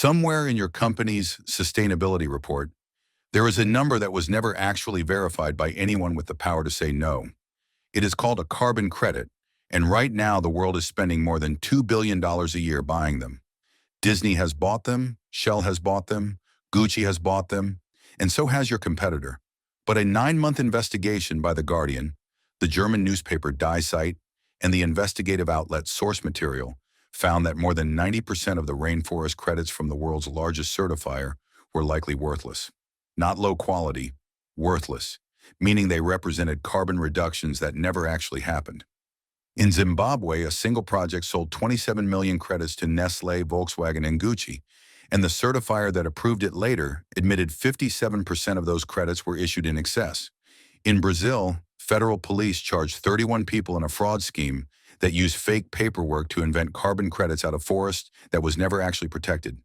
Somewhere in your company's sustainability report, there is a number that was never actually verified by anyone with the power to say no. It is called a carbon credit, and right now the world is spending more than $2 billion a year buying them. Disney has bought them, Shell has bought them, Gucci has bought them, and so has your competitor. But a 9-month investigation by The Guardian, the German newspaper Die Zeit, and the investigative outlet Source Material found that more than 90% of the rainforest credits from the world's largest certifier were likely worthless. Not low quality, worthless, meaning they represented carbon reductions that never actually happened. In Zimbabwe, a single project sold 27 million credits to Nestlé, Volkswagen, and Gucci, and the certifier that approved it later admitted 57% of those credits were issued in excess. In Brazil, federal police charged 31 people in a fraud scheme that used fake paperwork to invent carbon credits out of forests that was never actually protected.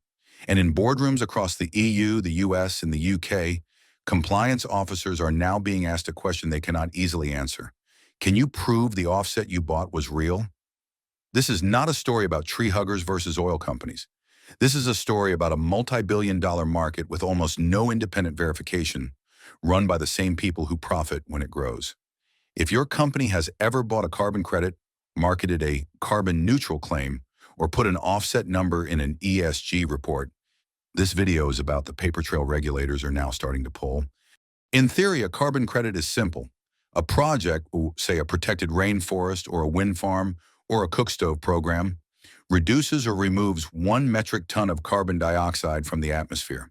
And in boardrooms across the EU, the US, and the UK, compliance officers are now being asked a question they cannot easily answer. Can you prove the offset you bought was real? This is not a story about tree huggers versus oil companies. This is a story about a multi-billion-dollar market with almost no independent verification, run by the same people who profit when it grows. If your company has ever bought a carbon credit, marketed a carbon neutral claim, or put an offset number in an ESG report, this video is about the paper trail regulators are now starting to pull. In theory, a carbon credit is simple. A project, say a protected rainforest or a wind farm or a cook stove program, reduces or removes 1 metric ton of carbon dioxide from the atmosphere.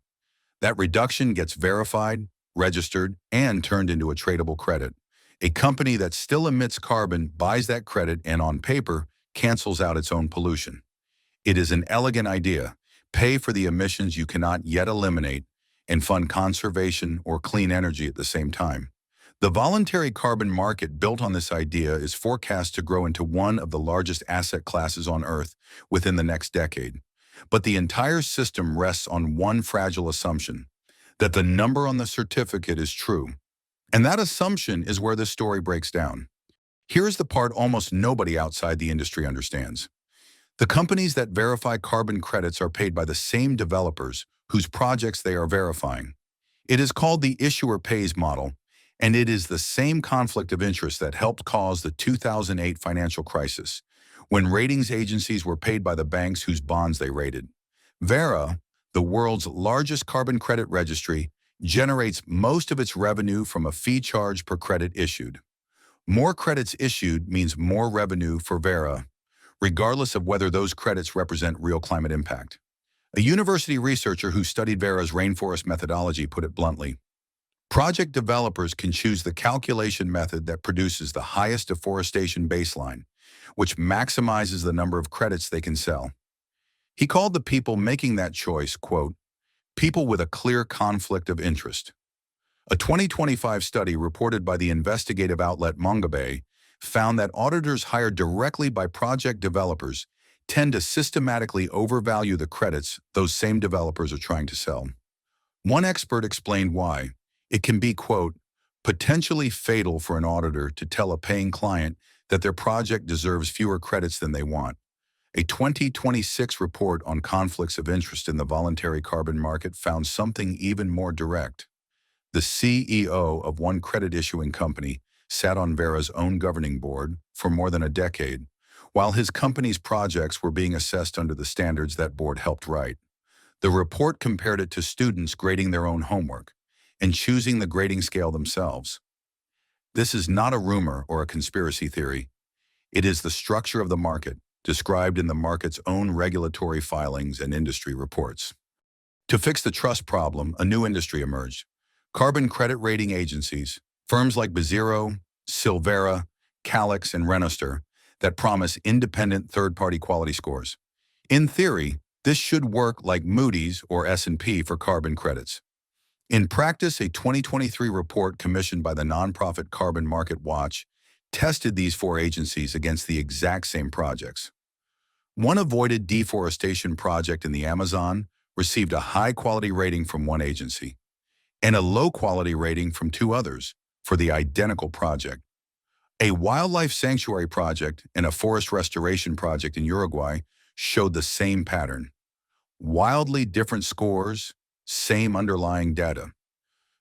That reduction gets verified, registered, and turned into a tradable credit. A company that still emits carbon buys that credit and, on paper, cancels out its own pollution. It is an elegant idea. Pay for the emissions you cannot yet eliminate and fund conservation or clean energy at the same time. The voluntary carbon market built on this idea is forecast to grow into one of the largest asset classes on Earth within the next decade. But the entire system rests on one fragile assumption, that the number on the certificate is true. And that assumption is where this story breaks down. Here's the part almost nobody outside the industry understands. The companies that verify carbon credits are paid by the same developers whose projects they are verifying. It is called the issuer pays model, and it is the same conflict of interest that helped cause the 2008 financial crisis, when ratings agencies were paid by the banks whose bonds they rated. Verra, the world's largest carbon credit registry, generates most of its revenue from a fee charge per credit issued. More credits issued means more revenue for Verra, regardless of whether those credits represent real climate impact. A university researcher who studied Verra's rainforest methodology put it bluntly: project developers can choose the calculation method that produces the highest deforestation baseline, which maximizes the number of credits they can sell. He called the people making that choice, quote, people with a clear conflict of interest. A 2025 study reported by the investigative outlet Mongabe found that auditors hired directly by project developers tend to systematically overvalue the credits those same developers are trying to sell. One expert explained why. It can be, quote, potentially fatal for an auditor to tell a paying client that their project deserves fewer credits than they want. A 2026 report on conflicts of interest in the voluntary carbon market found something even more direct. The CEO of one credit issuing company sat on Verra's own governing board for more than a decade, while his company's projects were being assessed under the standards that board helped write. The report compared it to students grading their own homework and choosing the grading scale themselves. This is not a rumor or a conspiracy theory. It is the structure of the market, described in the market's own regulatory filings and industry reports. To fix the trust problem, a new industry emerged: carbon credit rating agencies, firms like Bezero, Silvera, Calix, and Renoster, that promise independent third-party quality scores. In theory, this should work like Moody's or S&P for carbon credits. In practice, a 2023 report commissioned by the nonprofit Carbon Market Watch tested these 4 agencies against the exact same projects. One avoided deforestation project in the Amazon received a high-quality rating from one agency, and a low-quality rating from 2 others for the identical project. A wildlife sanctuary project and a forest restoration project in Uruguay showed the same pattern. Wildly different scores, same underlying data.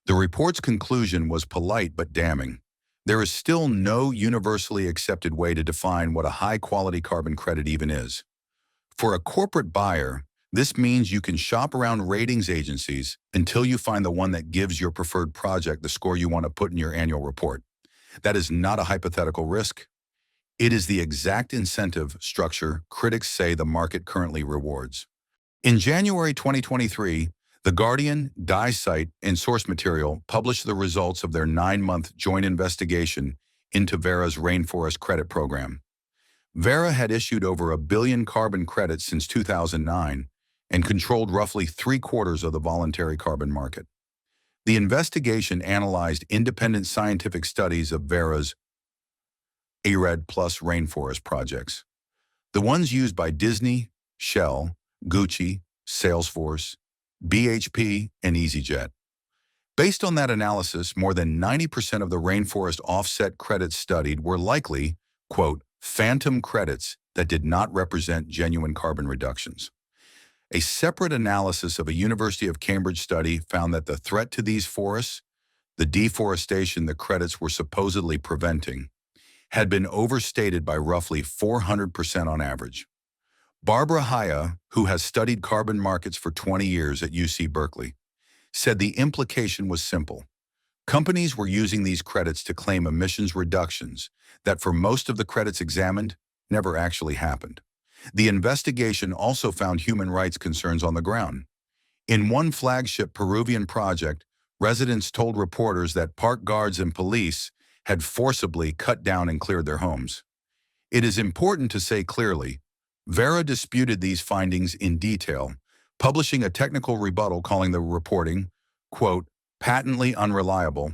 The report's conclusion was polite but damning. There is still no universally accepted way to define what a high-quality carbon credit even is. For a corporate buyer, this means you can shop around ratings agencies until you find the one that gives your preferred project the score you want to put in your annual report. That is not a hypothetical risk. It is the exact incentive structure critics say the market currently rewards. In January 2023, The Guardian, DyeSite, and Source Material published the results of their 9-month joint investigation into Verra's rainforest credit program. Verra had issued over 1 billion carbon credits since 2009 and controlled roughly 3/4 of the voluntary carbon market. The investigation analyzed independent scientific studies of Verra's ARED plus rainforest projects, the ones used by Disney, Shell, Gucci, Salesforce, BHP, and EasyJet. Based on that analysis, more than 90% of the rainforest offset credits studied were likely, quote, phantom credits that did not represent genuine carbon reductions. A separate analysis of a University of Cambridge study found that the threat to these forests, the deforestation the credits were supposedly preventing, had been overstated by roughly 400% on average. Barbara Haya, who has studied carbon markets for 20 years at UC Berkeley, said the implication was simple. Companies were using these credits to claim emissions reductions that, for most of the credits examined, never actually happened. The investigation also found human rights concerns on the ground. In one flagship Peruvian project, residents told reporters that park guards and police had forcibly cut down and cleared their homes. It is important to say clearly, Verra disputed these findings in detail, publishing a technical rebuttal calling the reporting, quote, patently unreliable,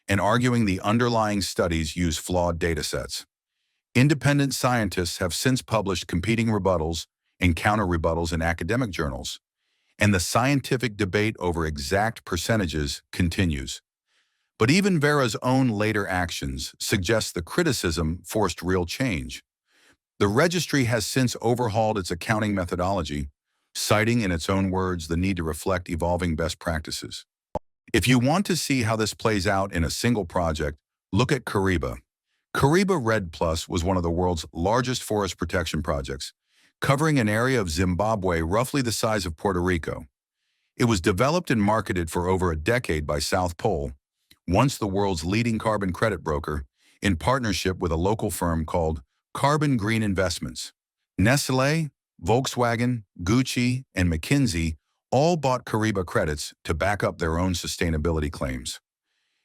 and arguing the underlying studies use flawed datasets. Independent scientists have since published competing rebuttals and counter-rebuttals in academic journals, and the scientific debate over exact percentages continues. But even Verra's own later actions suggest the criticism forced real change. The registry has since overhauled its accounting methodology, citing in its own words the need to reflect evolving best practices. If you want to see how this plays out in a single project, look at Kariba. Kariba Red Plus was one of the world's largest forest protection projects, covering an area of Zimbabwe roughly the size of Puerto Rico. It was developed and marketed for over a decade by South Pole, once the world's leading carbon credit broker, in partnership with a local firm called Carbon Green Investments. Nestlé, Volkswagen, Gucci, and McKinsey all bought Kariba credits to back up their own sustainability claims.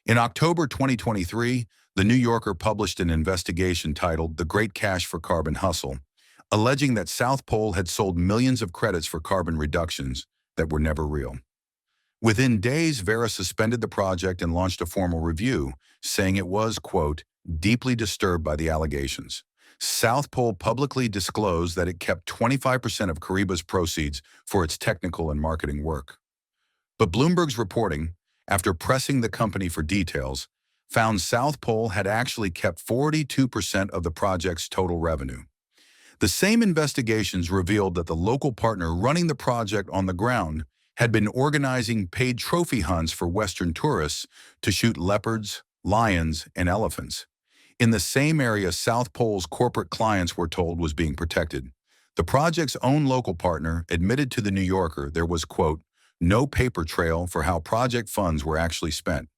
In October 2023, The New Yorker published an investigation titled The Great Cash for Carbon Hustle, alleging that South Pole had sold millions of credits for carbon reductions that were never real. Within days, Verra suspended the project and launched a formal review, saying it was, quote, deeply disturbed by the allegations. South Pole publicly disclosed that it kept 25% of Kariba's proceeds for its technical and marketing work. But Bloomberg's reporting, after pressing the company for details, found South Pole had actually kept 42% of the project's total revenue. The same investigations revealed that the local partner running the project on the ground had been organizing paid trophy hunts for Western tourists to shoot leopards, lions, and elephants. In the same area South Pole's corporate clients were told was being protected. The project's own local partner admitted to The New Yorker there was, quote, no paper trail for how project funds were actually spent.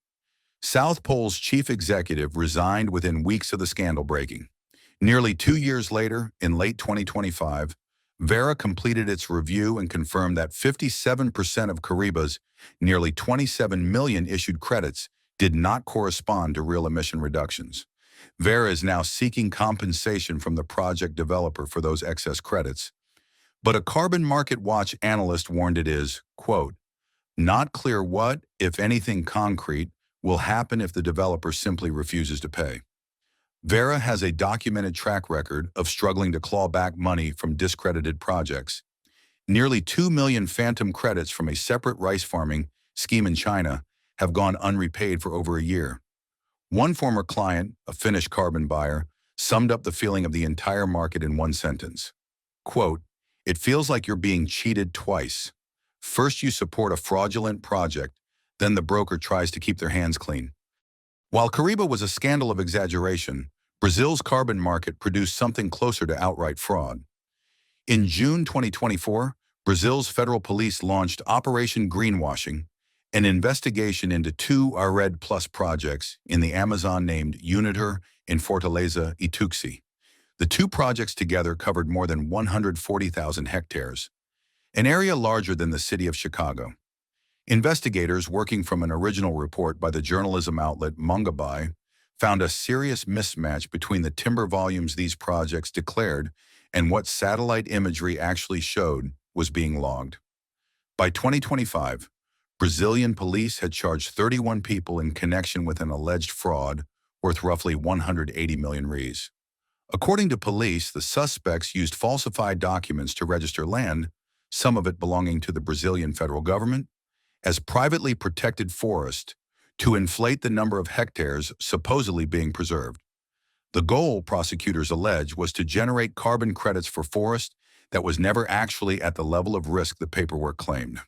South Pole's chief executive resigned within weeks of the scandal breaking. Nearly 2 years later, in late 2025, Verra completed its review and confirmed that 57% of Kariba's nearly 27 million issued credits did not correspond to real emission reductions. Verra is now seeking compensation from the project developer for those excess credits. But a Carbon Market Watch analyst warned it is, quote, not clear what, if anything concrete, will happen if the developer simply refuses to pay. Verra has a documented track record of struggling to claw back money from discredited projects. Nearly 2 million phantom credits from a separate rice farming scheme in China have gone unrepaid for over a year. One former client, a Finnish carbon buyer, summed up the feeling of the entire market in one sentence. Quote, it feels like you're being cheated twice. First you support a fraudulent project, then the broker tries to keep their hands clean. While Kariba was a scandal of exaggeration, Brazil's carbon market produced something closer to outright fraud. In June 2024, Brazil's federal police launched Operation Greenwashing, an investigation into two RED Plus projects in the Amazon named Unitor and Fortaleza Ituxi. The two projects together covered more than 140,000 hectares, an area larger than the city of Chicago. Investigators working from an original report by the journalism outlet Mongabai found a serious mismatch between the timber volumes these projects declared and what satellite imagery actually showed was being logged. By 2025, Brazilian police had charged 31 people in connection with an alleged fraud worth roughly 180 million reais. According to police, the suspects used falsified documents to register land, some of it belonging to the Brazilian federal government, as privately protected forest to inflate the number of hectares supposedly being preserved. The goal, prosecutors allege, was to generate carbon credits for forest that was never actually at the level of risk the paperwork claimed.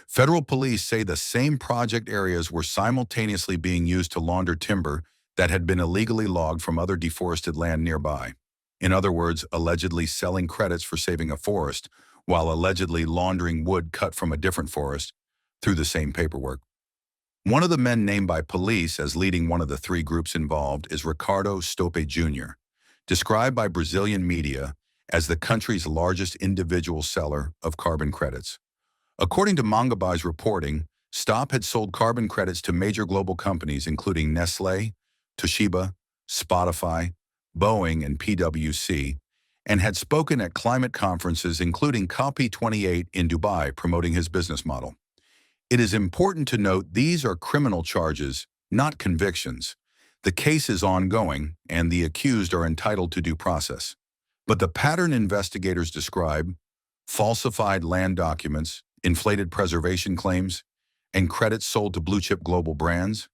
Federal police say the same project areas were simultaneously being used to launder timber that had been illegally logged from other deforested land nearby. In other words, allegedly selling credits for saving a forest, while allegedly laundering wood cut from a different forest through the same paperwork. One of the men named by police as leading one of the three groups involved is Ricardo Stope Jr., described by Brazilian media as the country's largest individual seller of carbon credits. According to Mongabai's reporting, Stope had sold carbon credits to major global companies including Nestlé, Toshiba, Spotify, Boeing, and PwC, and had spoken at climate conferences including COP28 in Dubai promoting his business model. It is important to note these are criminal charges, not convictions. The case is ongoing, and the accused are entitled to due process. But the pattern investigators describe, falsified land documents, inflated preservation claims, and credits sold to blue-chip global brands,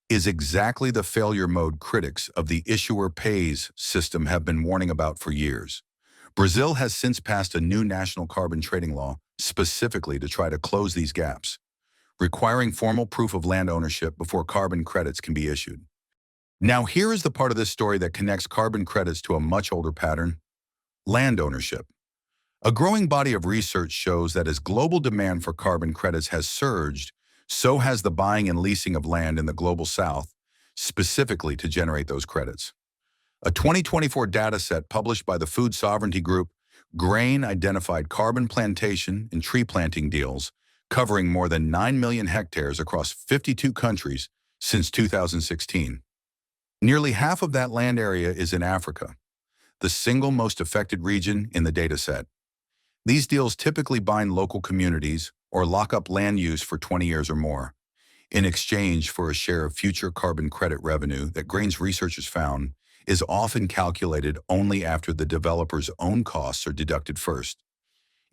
is exactly the failure mode critics of the issuer pays system have been warning about for years. Brazil has since passed a new national carbon trading law specifically to try to close these gaps, requiring formal proof of land ownership before carbon credits can be issued. Now here is the part of this story that connects carbon credits to a much older pattern: land ownership. A growing body of research shows that as global demand for carbon credits has surged, so has the buying and leasing of land in the global south, specifically to generate those credits. A 2024 dataset published by the food sovereignty group Grain identified carbon plantation and tree planting deals covering more than 9 million hectares across 52 countries since 2016. Nearly half of that land area is in Africa, the single most affected region in the dataset. These deals typically bind local communities or lock up land use for 20 years or more, in exchange for a share of future carbon credit revenue that Grain's researchers found is often calculated only after the developer's own costs are deducted first.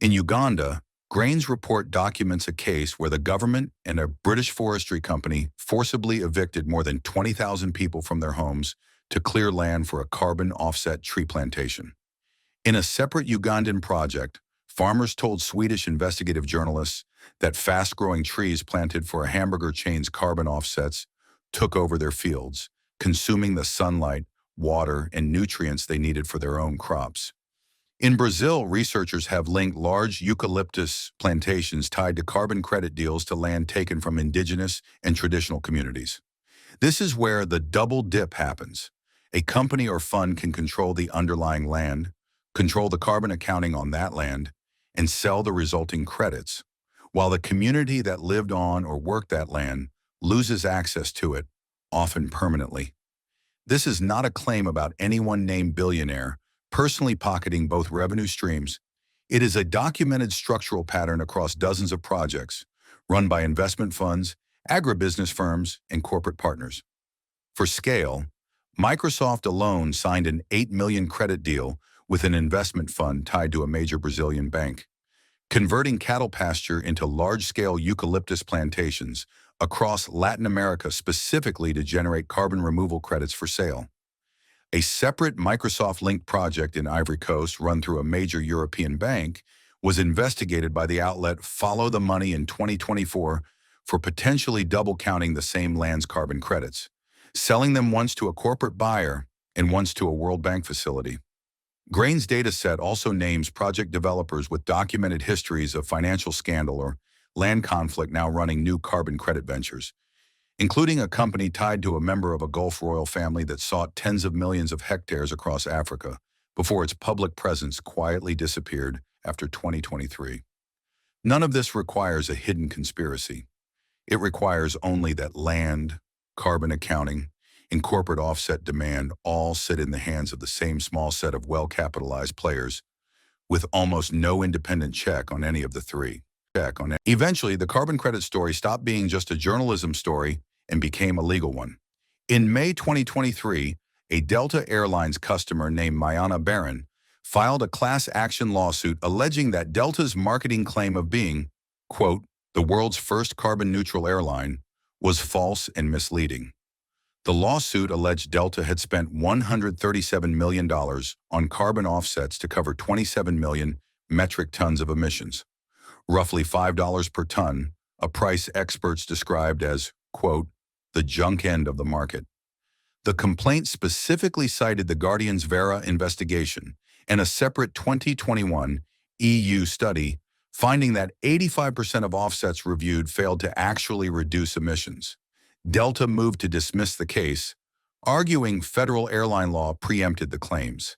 In Uganda, Grain's report documents a case where the government and a British forestry company forcibly evicted more than 20,000 people from their homes to clear land for a carbon offset tree plantation. In a separate Ugandan project, farmers told Swedish investigative journalists that fast-growing trees planted for a hamburger chain's carbon offsets took over their fields, consuming the sunlight, water, and nutrients they needed for their own crops. In Brazil, researchers have linked large eucalyptus plantations tied to carbon credit deals to land taken from indigenous and traditional communities. This is where the double dip happens. A company or fund can control the underlying land, control the carbon accounting on that land, and sell the resulting credits, while the community that lived on or worked that land loses access to it, often permanently. This is not a claim about anyone named Billionaire personally pocketing both revenue streams. It is a documented structural pattern across dozens of projects run by investment funds, agribusiness firms, and corporate partners. For scale, Microsoft alone signed an $8 million credit deal with an investment fund tied to a major Brazilian bank, converting cattle pasture into large-scale eucalyptus plantations across Latin America specifically to generate carbon removal credits for sale. A separate Microsoft-linked project in Ivory Coast run through a major European bank was investigated by the outlet Follow the Money in 2024 for potentially double counting the same land's carbon credits, selling them once to a corporate buyer and once to a World Bank facility. Grain's dataset also names project developers with documented histories of financial scandal or land conflict now running new carbon credit ventures, including a company tied to a member of a Gulf royal family that sought tens of millions of hectares across Africa before its public presence quietly disappeared after 2023. None of this requires a hidden conspiracy. It requires only that land, carbon accounting, and corporate offset demand all sit in the hands of the same small set of well-capitalized players with almost no independent check on any of the three. Eventually, the carbon credit story stopped being just a journalism story and became a legal one. In May 2023, a Delta Airlines customer named Mayana Baron filed a class action lawsuit alleging that Delta's marketing claim of being, quote, the world's first carbon-neutral airline was false and misleading. The lawsuit alleged Delta had spent $137 million on carbon offsets to cover 27 million metric tons of emissions, roughly $5 per ton, a price experts described as, quote, the junk end of the market. The complaint specifically cited the Guardian's Vera investigation and a separate 2021 EU study finding that 85% of offsets reviewed failed to actually reduce emissions. Delta moved to dismiss the case, arguing federal airline law preempted the claims.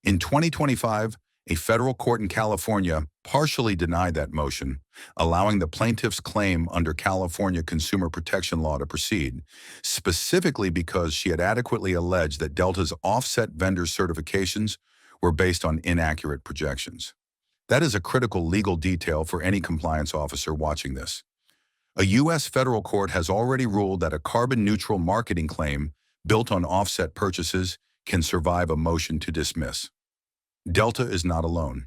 In 2025, a federal court in California partially denied that motion, allowing the plaintiff's claim under California consumer protection law to proceed, specifically because she had adequately alleged that Delta's offset vendor certifications were based on inaccurate projections. That is a critical legal detail for any compliance officer watching this. A U.S. federal court has already ruled that a carbon-neutral marketing claim built on offset purchases can survive a motion to dismiss. Delta is not alone.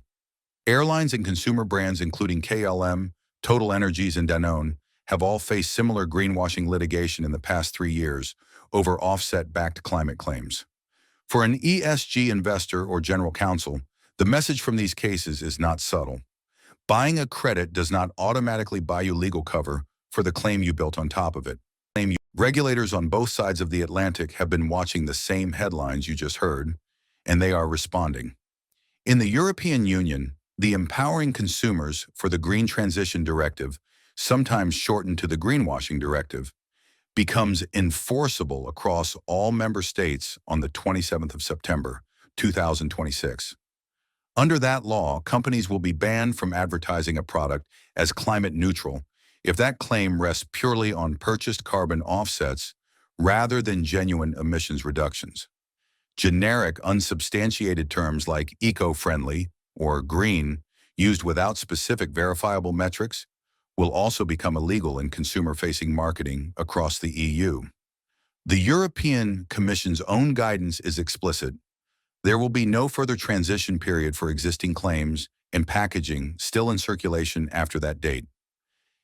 Airlines and consumer brands including KLM, Total Energies, and Danone have all faced similar greenwashing litigation in the past 3 years over offset-backed climate claims. For an ESG investor or general counsel, the message from these cases is not subtle. Buying a credit does not automatically buy you legal cover for the claim you built on top of it. Regulators on both sides of the Atlantic have been watching the same headlines you just heard, and they are responding. In the European Union, the Empowering Consumers for the Green Transition Directive, sometimes shortened to the Greenwashing Directive, becomes enforceable across all member states on the 27th of September, 2026. Under that law, companies will be banned from advertising a product as climate neutral if that claim rests purely on purchased carbon offsets rather than genuine emissions reductions. Generic, unsubstantiated terms like eco-friendly or green, used without specific verifiable metrics, will also become illegal in consumer-facing marketing across the EU. The European Commission's own guidance is explicit. There will be no further transition period for existing claims and packaging still in circulation after that date.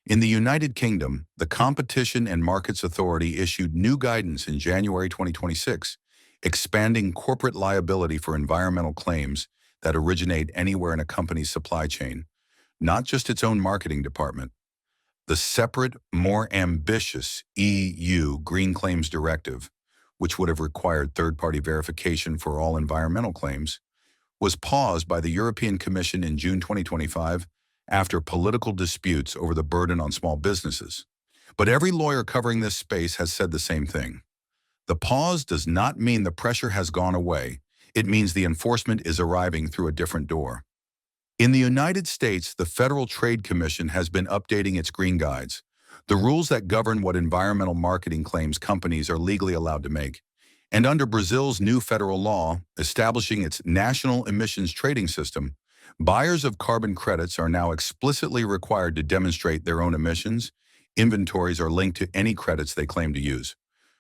In the United Kingdom, the Competition and Markets Authority issued new guidance in January 2026, expanding corporate liability for environmental claims that originate anywhere in a company's supply chain, not just its own marketing department. The separate, more ambitious EU Green Claims Directive, which would have required third-party verification for all environmental claims, was paused by the European Commission in June 2025 after political disputes over the burden on small businesses. But every lawyer covering this space has said the same thing. The pause does not mean the pressure has gone away. It means the enforcement is arriving through a different door. In the United States, the Federal Trade Commission has been updating its green guides, the rules that govern what environmental marketing claims companies are legally allowed to make. And under Brazil's new federal law, establishing its national emissions trading system, buyers of carbon credits are now explicitly required to demonstrate their own emissions. Inventories are linked to any credits they claim to use.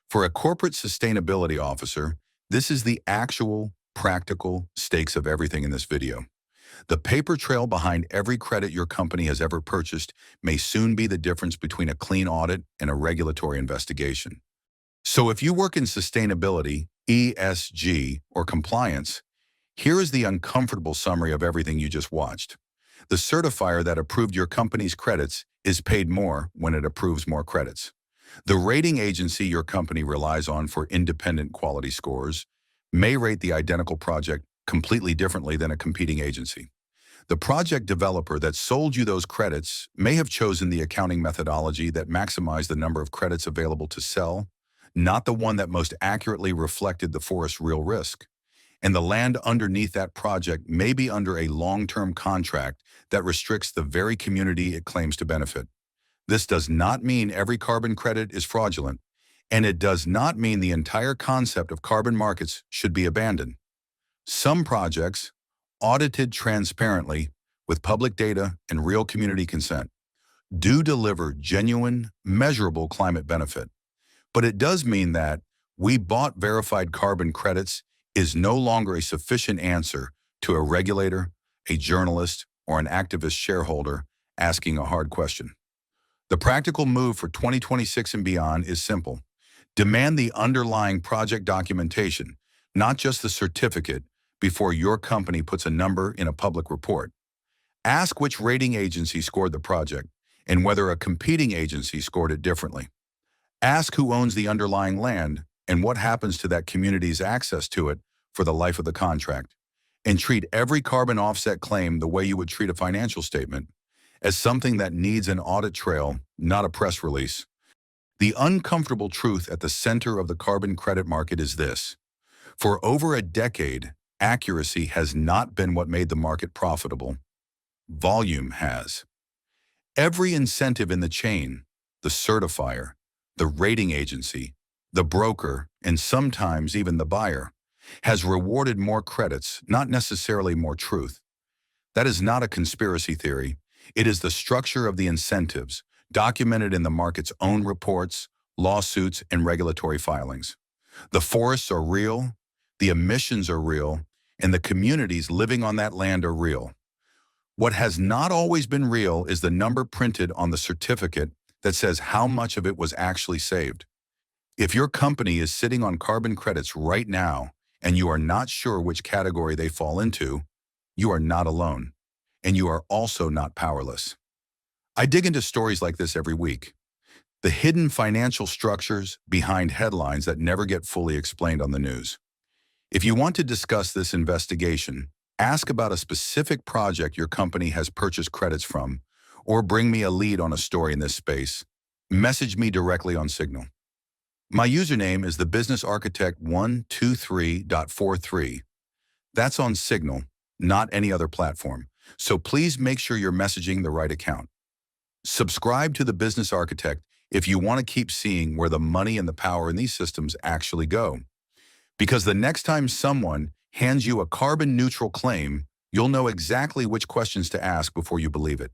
For a corporate sustainability officer, this is the actual, practical stakes of everything in this video. The paper trail behind every credit your company has ever purchased may soon be the difference between a clean audit and a regulatory investigation. So if you work in sustainability, ESG, or compliance, here is the uncomfortable summary of everything you just watched. The certifier that approved your company's credits is paid more when it approves more credits. The rating agency your company relies on for independent quality scores may rate the identical project completely differently than a competing agency. The project developer that sold you those credits may have chosen the accounting methodology that maximized the number of credits available to sell, not the one that most accurately reflected the forest's real risk. And the land underneath that project may be under a long-term contract that restricts the very community it claims to benefit. This does not mean every carbon credit is fraudulent, and it does not mean the entire concept of carbon markets should be abandoned. Some projects, audited transparently with public data and real community consent, do deliver genuine, measurable climate benefit. But it does mean that "we bought verified carbon credits" is no longer a sufficient answer to a regulator, a journalist, or an activist shareholder asking a hard question. The practical move for 2026 and beyond is simple. Demand the underlying project documentation, not just the certificate, before your company puts a number in a public report. Ask which rating agency scored the project and whether a competing agency scored it differently. Ask who owns the underlying land and what happens to that community's access to it for the life of the contract. And treat every carbon offset claim the way you would treat a financial statement, as something that needs an audit trail, not a press release. The uncomfortable truth at the center of the carbon credit market is this: for over a decade, accuracy has not been what made the market profitable. Volume has. Every incentive in the chain, the certifier, the rating agency, the broker, and sometimes even the buyer, has rewarded more credits, not necessarily more truth. That is not a conspiracy theory. It is the structure of the incentives, documented in the market's own reports, lawsuits, and regulatory filings. The forests are real, the emissions are real, and the communities living on that land are real. What has not always been real is the number printed on the certificate that says how much of it was actually saved. If your company is sitting on carbon credits right now and you are not sure which category they fall into, you are not alone, and you are also not powerless. I dig into stories like this every week. The hidden financial structures behind headlines that never get fully explained on the news. If you want to discuss this investigation, ask about a specific project your company has purchased credits from, or bring me a lead on a story in this space, message me directly on Signal. My username is thebusinessarchitect123.43. That's on Signal, not any other platform. So please make sure you're messaging the right account. Subscribe to The Business Architect if you want to keep seeing where the money and the power in these systems actually go. Because the next time someone hands you a carbon neutral claim, you'll know exactly which questions to ask before you believe it.